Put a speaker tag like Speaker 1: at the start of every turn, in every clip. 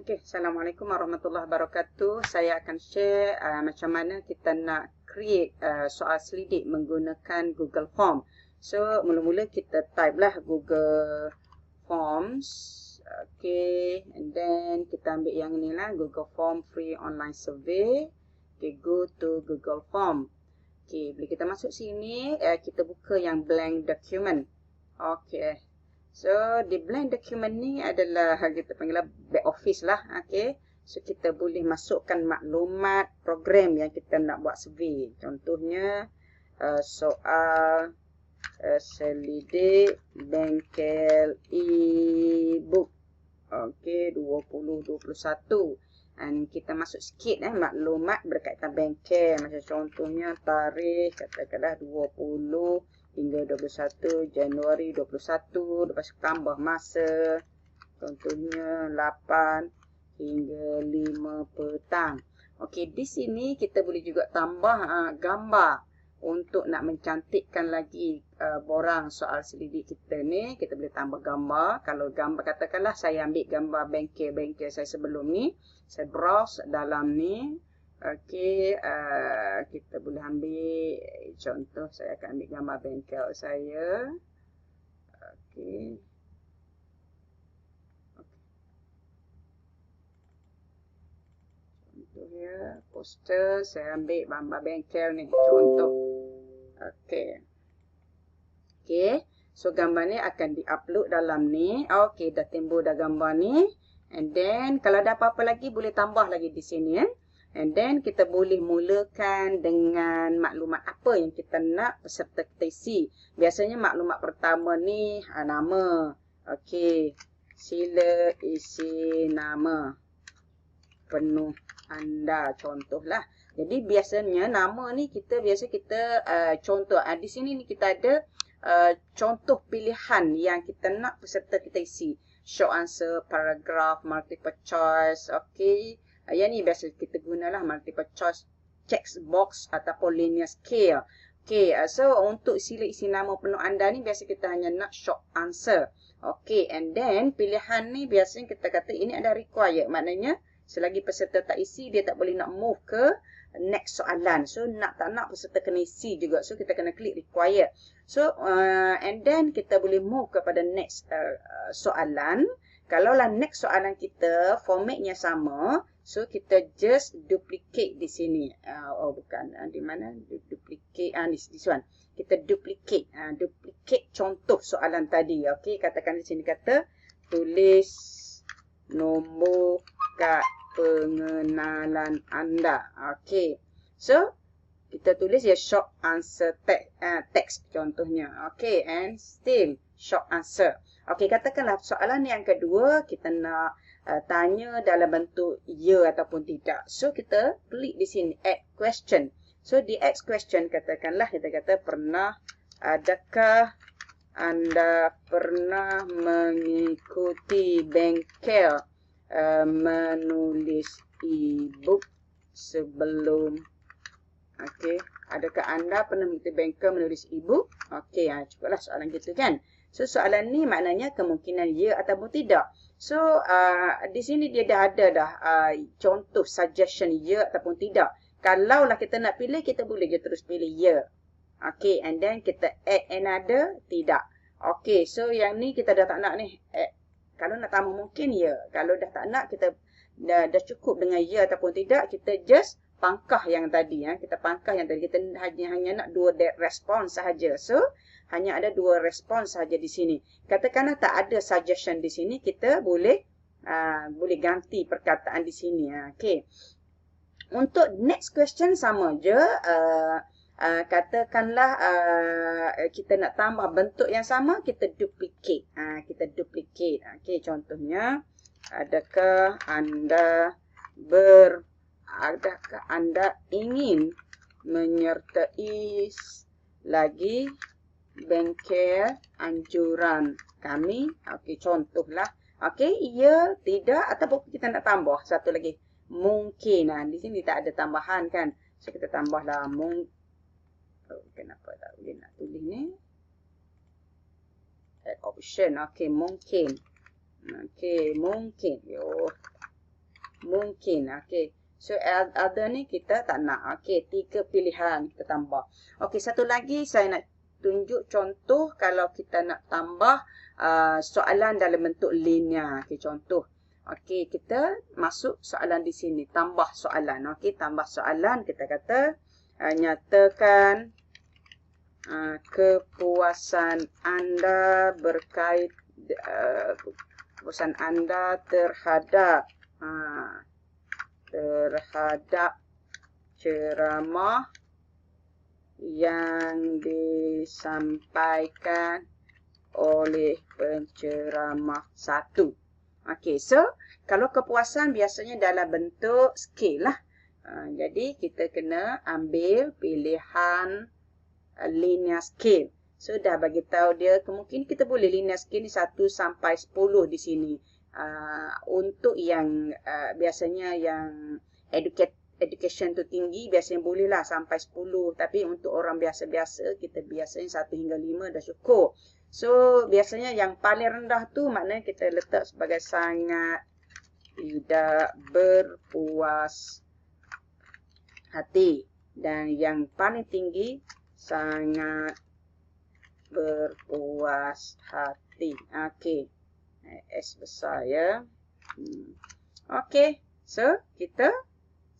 Speaker 1: Okey, Assalamualaikum warahmatullahi wabarakatuh. Saya akan share macam mana kita nak create soal selidik menggunakan Google Form. So, mula-mula kita type lah Google Forms. Okey, and then kita ambil yang ni lah, Google Form Free Online Survey. Okay, go to Google Form. Okey, bila kita masuk sini, kita buka yang blank document. Okey. So, di blank document ni adalah kita panggil back office lah. Okay. So, kita boleh masukkan maklumat program yang kita nak buat survey. Contohnya, soal selidik bengkel e-book. Okay, 2021. Dan kita masuk sikit maklumat berkaitan bengkel. Macam contohnya, tarikh katakanlah 20 hingga 21 Januari 21, lepas tambah masa contohnya 8 hingga 5 petang. Okey, di sini kita boleh juga tambah gambar untuk nak mencantikkan lagi borang soal selidik kita ni. Kita boleh tambah gambar. Kalau gambar, katakanlah saya ambil gambar bengkel-bengkel saya sebelum ni, saya browse dalam ni. Okey, kita boleh ambil contoh, saya akan ambil gambar bengkel saya. Okey. Contohnya poster, saya ambil gambar bengkel ni contoh. Okey. Okey, so gambar ni akan di-upload dalam ni. Okey, dah timbul dah gambar ni. And then kalau ada apa-apa lagi boleh tambah lagi di sini And then kita boleh mulakan dengan maklumat apa yang kita nak peserta kita isi. Biasanya maklumat pertama ni nama. Okey, sila isi nama penuh anda contohlah. Jadi biasanya nama ni kita contoh. Di sini ni kita ada contoh pilihan yang kita nak peserta kita isi. Short answer, paragraph, multiple choice. Okey. Yang ni biasa kita gunalah multiple choice, text box ataupun linear scale. Okey, so untuk sila isi nama penuh anda ni biasa kita hanya nak short answer. Okey, and then pilihan ni biasanya kita kata ini ada required. Maknanya selagi peserta tak isi, dia tak boleh nak move ke next soalan. So tak nak peserta kena isi juga. So kita kena klik required. So and then kita boleh move kepada next soalan. Kalaulah next soalan kita formatnya sama, so kita just duplicate di sini. Di mana? Duplicate. This one. Kita duplicate. Duplicate contoh soalan tadi. Okey, katakan di sini kata tulis nombor kad pengenalan anda. Okey. So kita tulis ya short answer text contohnya. Okey, and still short answer. Okey, katakanlah soalan yang kedua kita nak tanya dalam bentuk ya ataupun tidak. So kita klik di sini add question. So di add question katakanlah kita kata adakah anda pernah mengikuti bengkel menulis e-book sebelum? Okey, adakah anda pernah mengikuti bengkel menulis e-book? Okey, cukuplah soalan gitu kan. So soalan ni maknanya kemungkinan ya ataupun tidak. So di sini dia dah ada contoh suggestion ya ataupun tidak. Kalaulah kita nak pilih, kita boleh je terus pilih ya. Okey, and then kita add another tidak. Okey, so yang ni kita dah tak nak ni. Kalau nak tambah mungkin ya. Kalau dah tak nak, kita dah cukup dengan ya ataupun tidak, kita just pangkah yang tadi. Kita pangkah yang tadi. Kita hanya nak dua respon sahaja. So hanya ada dua respon sahaja di sini. Katakanlah tak ada suggestion di sini, kita boleh ganti perkataan di sini. Okey. Untuk next question sama je. Katakanlah kita nak tambah bentuk yang sama, kita duplicate. Kita duplicate. Okey, contohnya adakah anda ingin menyertai lagi bengkel anjuran kami? Okey, contohlah. Okey, ya, tidak, ataupun kita nak tambah satu lagi. Mungkin. Di sini tak ada tambahan kan. So kita tambahlah kenapa tak boleh nak tulis ni? Add option. Okey, mungkin. Okey, mungkin. mungkin. Okey. So other ni kita tak nak. Okey, 3 pilihan kita tambah. Okey, satu lagi saya nak tunjuk contoh kalau kita nak tambah soalan dalam bentuk linear. Okey, contoh. Okey, kita masuk soalan di sini, tambah soalan. Okey, tambah soalan kita kata nyatakan kepuasan anda berkait kepuasan anda terhadap ceramah yang disampaikan oleh penceramah 1. Okey, so kalau kepuasan biasanya dalam bentuk skala lah. Jadi kita kena ambil pilihan linear scale. So dah bagi tahu dia mungkin kita boleh linear scale ni 1 sampai 10 di sini. Untuk yang biasanya yang education tu tinggi biasanya bolehlah sampai 10, tapi untuk orang biasa-biasa kita biasanya 1 hingga 5 dah cukup. So biasanya yang paling rendah tu maknanya kita letak sebagai sangat tidak berpuas hati, dan yang paling tinggi sangat berpuas hati. Okey. S besar ya. Okey. So, kita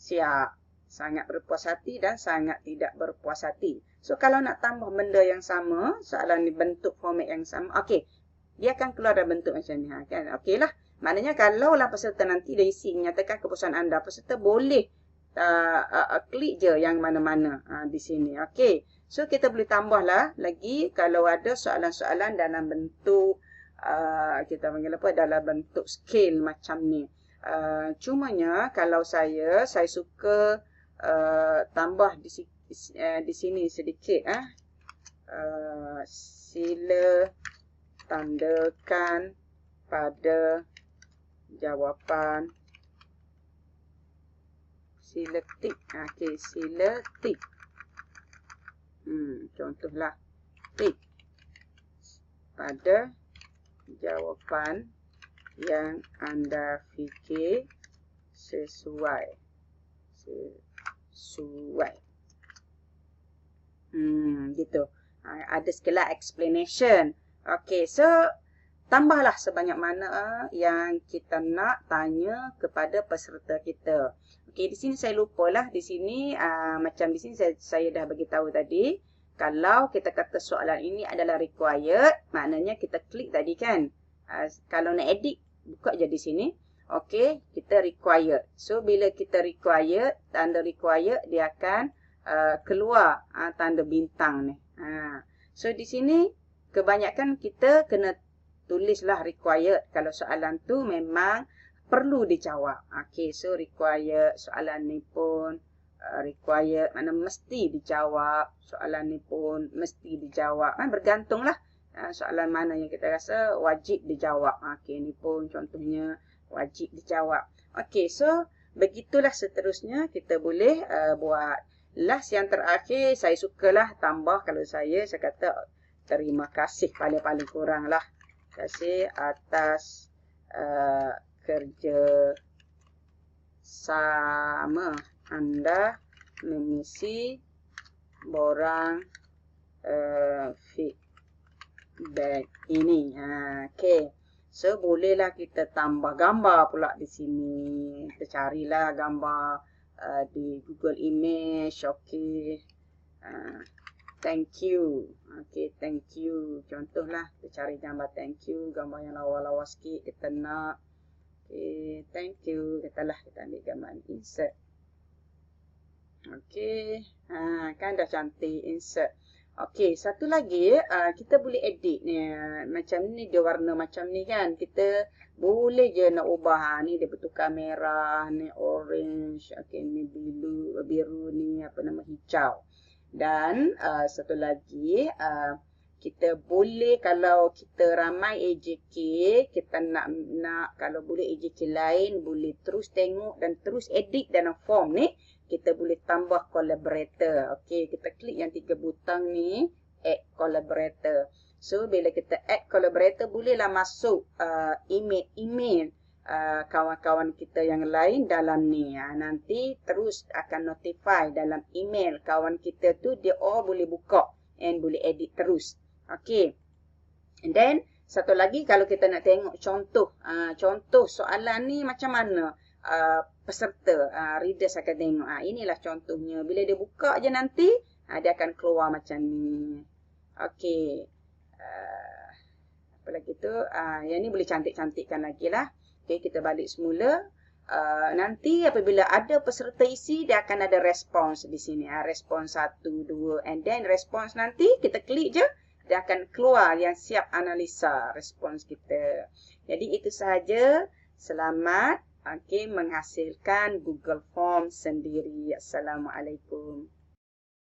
Speaker 1: siap. Sangat berpuas hati dan sangat tidak berpuas hati. So, kalau nak tambah benda yang sama, soalan ni bentuk format yang sama. Okey. Dia akan keluar dalam bentuk macam ni. Kan? Okey lah. Maknanya kalau lah peserta nanti dia isi menyatakan kepuasan anda, peserta boleh klik je yang mana-mana di sini. Okey. So, kita boleh tambahlah lagi kalau ada soalan-soalan dalam bentuk kita panggil apa, dalam bentuk scale macam ni. Cumanya kalau saya suka tambah di sini sedikit. Sila tandakan pada jawapan. Sila tik. Okey, sila tik. Contohlah tik pada jawapan yang anda fikir sesuai. Gitu. Ada sekelas explanation. Okey, so tambahlah sebanyak mana yang kita nak tanya kepada peserta kita. Okey, di sini saya lupalah. Di sini macam di sini saya dah bagi tahu tadi. Kalau kita kata soalan ini adalah required, maknanya kita klik tadi kan. Kalau nak edit, buka je di sini. Okey, kita required. So, bila kita required, tanda required, dia akan keluar tanda bintang ni. So, di sini kebanyakan kita kena tulislah required. Kalau soalan tu memang perlu dijawab. Okey, so required, soalan ni pun required, mana mesti dijawab. Soalan ni pun mesti dijawab. Bergantunglah soalan mana yang kita rasa wajib dijawab. Okey, ni pun contohnya wajib dijawab. Okey, so begitulah seterusnya kita boleh buat. Last yang terakhir, saya sukalah tambah kalau saya kata terima kasih paling kurang lah. Terima kasih atas kerja sama anda mengisi borang feedback ini. Okey. So, bolehlah kita tambah gambar pula di sini. Kita carilah gambar di Google Image. Okey. Thank you. Okey, thank you. Contohlah, kita cari gambar thank you. Gambar yang lawa-lawa sikit kita nak. Okey, thank you. Katalah kita ambil gambar insert. Okey. Kan dah cantik insert. Okey, satu lagi kita boleh edit ni. Macam ni dia warna macam ni kan. Kita boleh je nak ubah. Ni dia bertukar merah, ni orange, okey ni biru ni apa nama hijau. Dan satu lagi kita boleh kalau kita ramai AJK, kita nak kalau boleh AJK lain boleh terus tengok dan terus edit dalam form ni. Kita boleh tambah collaborator. Okey, kita klik yang 3 butang ni, add collaborator. So, bila kita add collaborator, bolehlah masuk email kawan-kawan kita yang lain dalam ni. Nanti terus akan notify dalam email kawan kita tu, dia boleh buka and boleh edit terus. Okay. And then, satu lagi kalau kita nak tengok contoh. Contoh soalan ni macam mana peserta, readers akan tengok. Inilah contohnya. Bila dia buka je nanti, dia akan keluar macam ni. Okay. Apa lagi tu? Yang ni boleh cantik-cantikkan lagi lah. Okay, kita balik semula. Nanti apabila ada peserta isi, dia akan ada respons di sini. Respons 1, 2, and then respons nanti kita klik je, dia akan keluar yang siap analisa respons kita. Jadi itu sahaja. Selamat menghasilkan Google Form sendiri. Assalamualaikum.